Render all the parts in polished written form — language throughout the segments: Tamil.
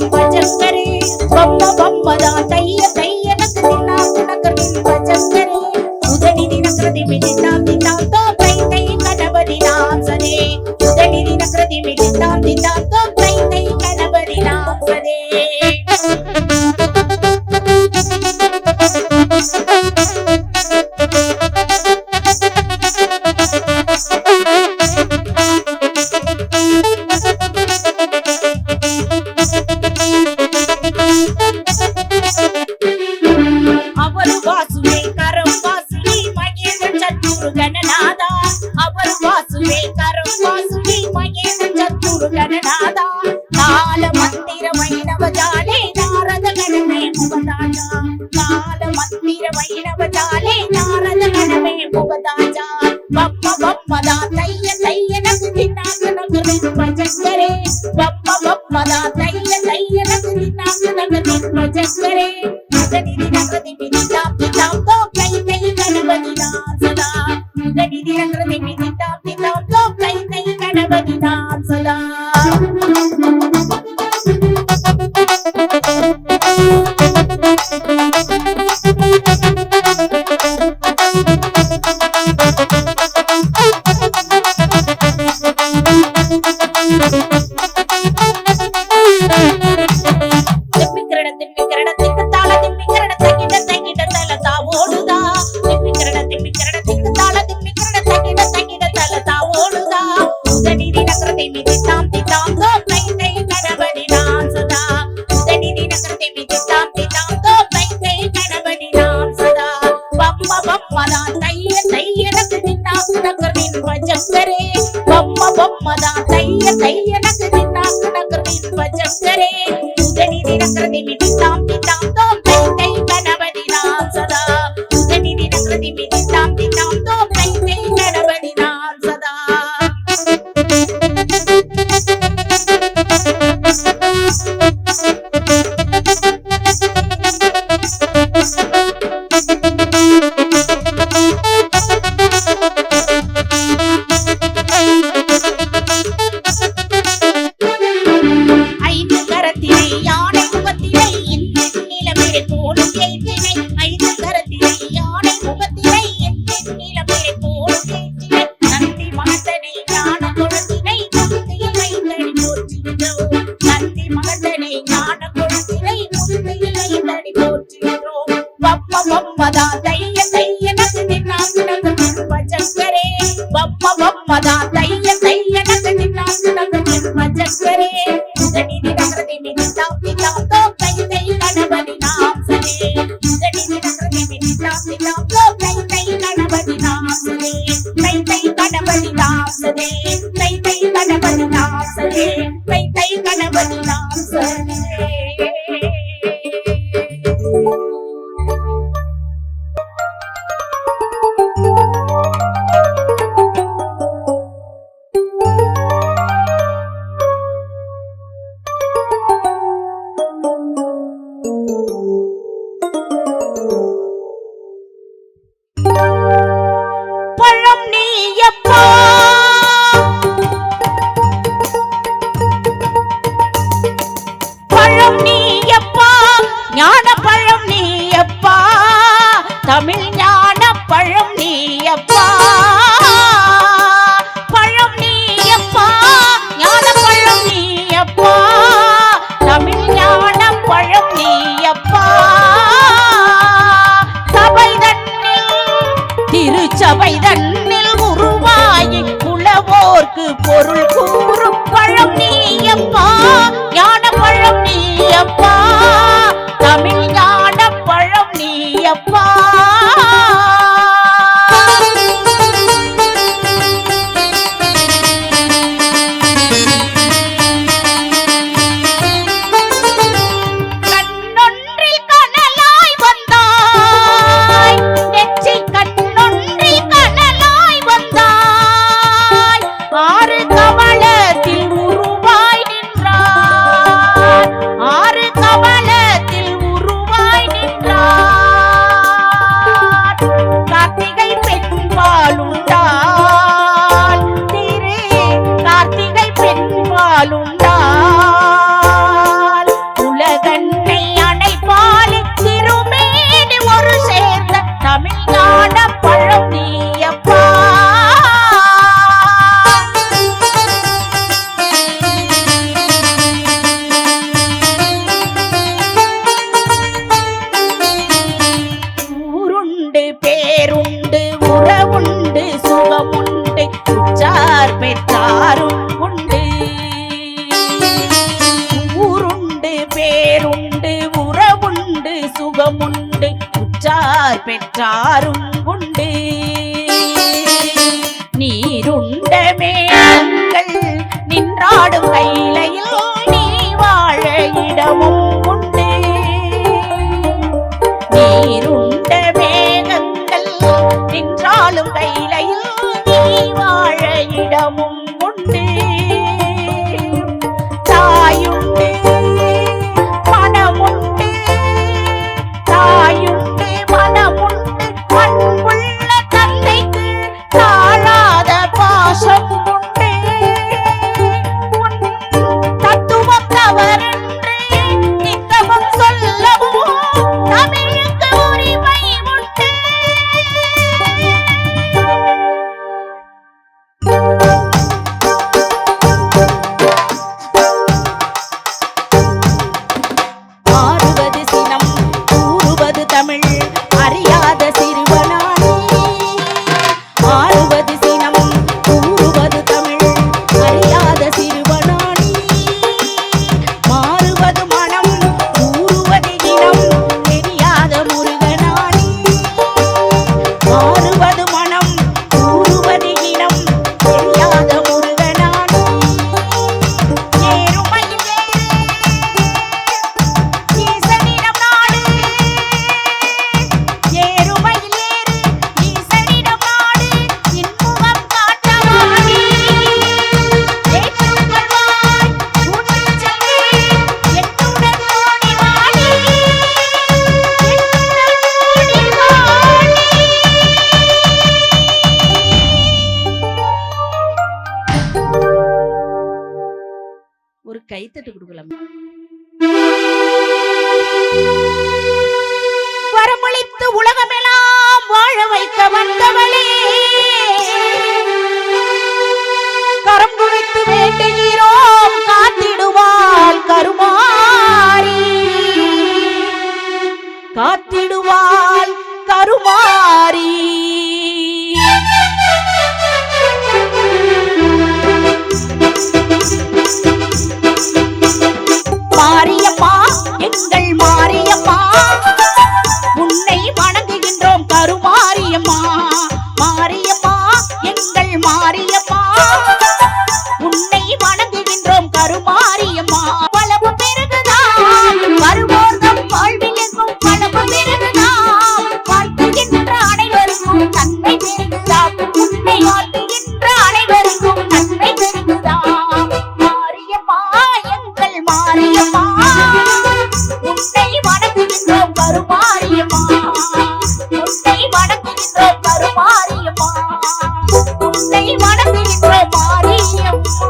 நகரின் பஜங்கரே பம்ம பம்மதா தைய தைய நகரின் நகரின் பஜங்கரே உதனிதி நகரதி மிதிதாம் திதாம் தோ தை தை கணபதி நாம் சதே உதனிதி நகரதி மிதிதாம் திதாம் தோ தை தை கணபதி நாம் சதே ஆறு பெற்றாரும் உண்டு நீருண்ட மேகங்கள் நின்றாடும் கைலையில் நீ வாழ இடமும் உண்டு நீருண்ட மேகங்கள் நின்றாலும் கைலையில் நீ வாழ இடமும் உண்டு தாயுண்டு மனமுண்டு தாயுண்டு மனமுண்டு அன்புள்ள தந்தைக்கு தாழாத பாசம் உண்டு உன் தத்துவம் தவறென்று நித்தமும் சொல்லவும் தமிழுக்கு உரிமை உண்டு மாறுவது சினம் கூறுவது தமிழ் அறியாத சிறுவனானே மாறுவது சினம் கூறுவது தமிழ் அறியாத சிறுவனானே மாறுவது மனம் கூறுவது இனம் தெரியாத முருகனானே மாறுவது மனம் கூறுவது இனம் தெரியாத முருகனானே ஏறுமையில் ஈசனிடம் நாடு ஏறுமையில் ஏறு ஈசனிடம் நாடு இன்முகம் காட்டவாடி ஏற்றுக்கொள்வாய் கூட்டிச் செல்வேன் என்னுடன் ஓடி வாடி என்னுடன் ஓடி வாடி ஒரு கைத்தட்டு கொடுக்கலாம் வரமளித்து உலகமெல்லாம் வாழ வைக்க வந்தவளே கரம் குவித்து வேண்டுகிறோம் காத்திடுவாள் கருமாரி காத்திடுவாள் கருமாரி மாரியம்மா எங்கள் மாரியம்மா உன்னை வணங்குகின்றோம் கருமாரியம்மா மாரியம்மா எங்கள் மாரியம்மா உன்னை வணங்குகின்றோம் கருமாரியம்மா வளவு பெருகுதாம் வருவோர்தம் வாழ்வில் எங்கும் வளவு பெருகுதாம் வாழ்த்துகின்ற அனைவருக்கும் நன்மை பெருகுதாம் உன்னை வாழ்த்துகின்ற அனைவருக்கும் நன்மை பெருகுதாம் மாரியம்மா எங்கள் மாரியம்மா உன்னை வணங்குகின்றோம் கருமாரியம்மா உன்னை வணங்குகின்றோம் கருமாரியம்மா உன்னை வணங்குகின்றோம் மாரியம்மா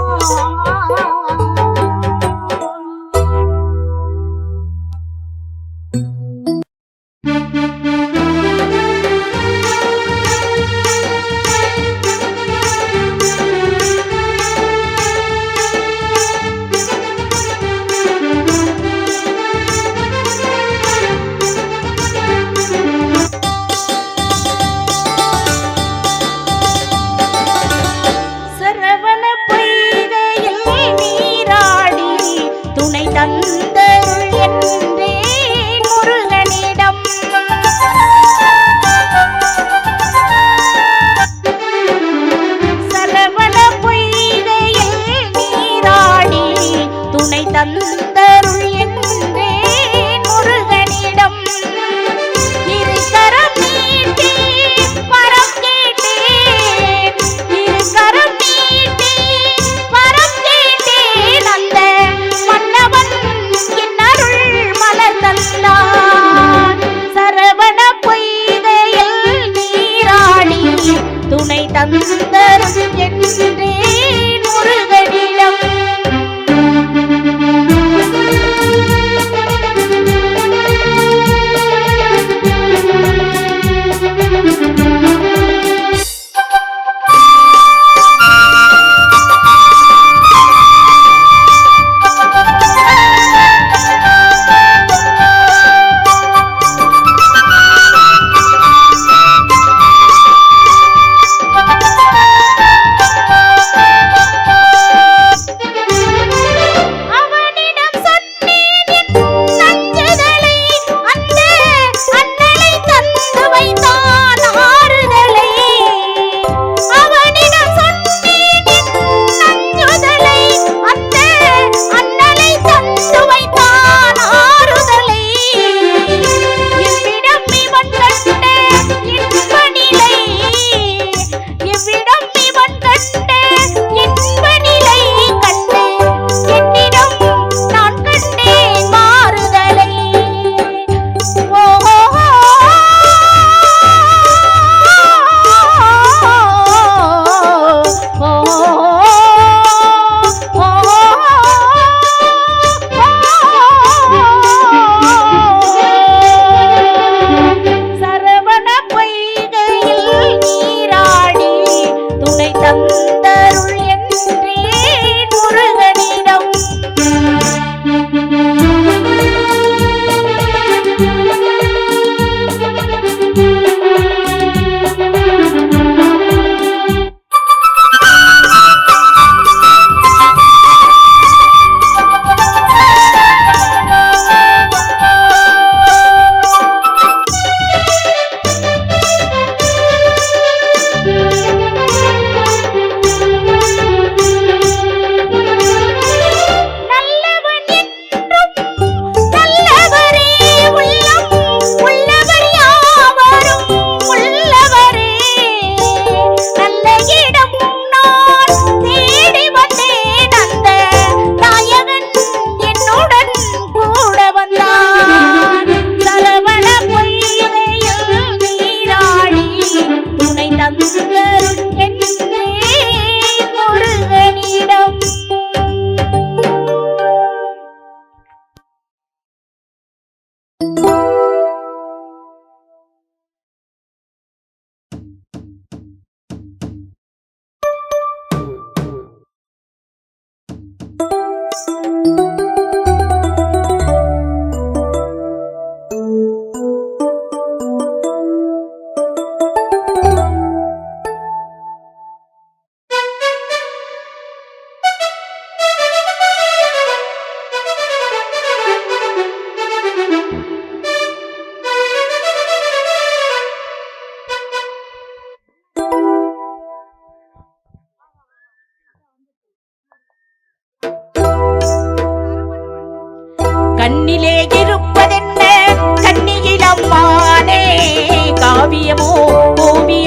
சரவண பொய்கையில் நீராடி துணை தந்தருள் என்றேன் முருகனிடம் சரவண பொய்கையில் நீராடி துணை தந்தருள் என்றேன் முருகனிடம் இருக்கரம் நீட்டி பரம் கேட்டேன் இருக்கரம் நீட்டி பரம் கேட்டேன் அந்த மன்னவன் என் அருள் மலர் தந்தான் சரவண பொய்கையில் நீராடி துணை தந்தருள் என்றேன் முருகனிடம்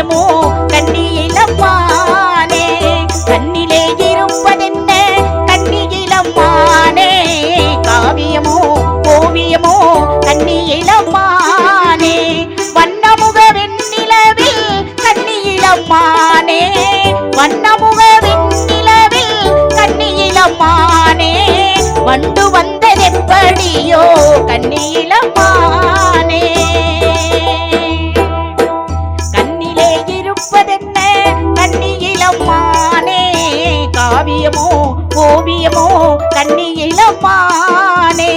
காவியமோ கன்னியிலம்மானே கண்ணிலே இருப்பதென்ன கன்னியிலம்மானே காவியமோ ஓவியமோ கன்னியிலம்மானே வண்ணமுக வெண்ணிலவில் கன்னியிலம்மானே வண்ணமுக வெண்ணிலவில் கன்னியிலம்மானே வண்டு வந்ததெப்படியோ கன்னியிலம்மானே கண்ணிலே இருப்பதென்ன கன்னியிலம்மானே காவியமோ ஓவியமோ கன்னியிலம்மானே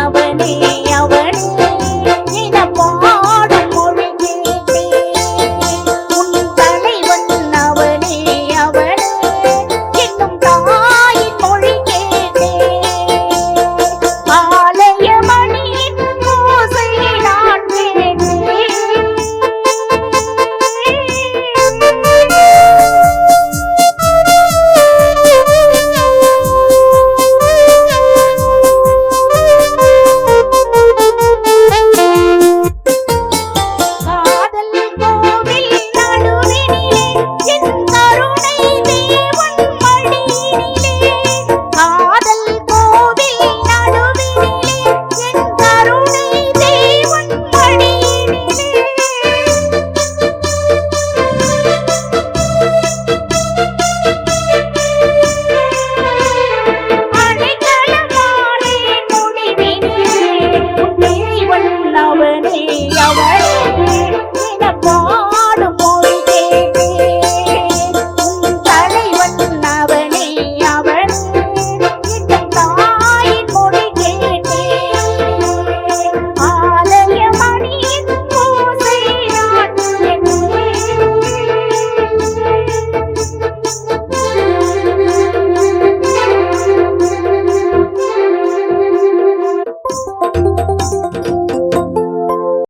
அவனே அவனே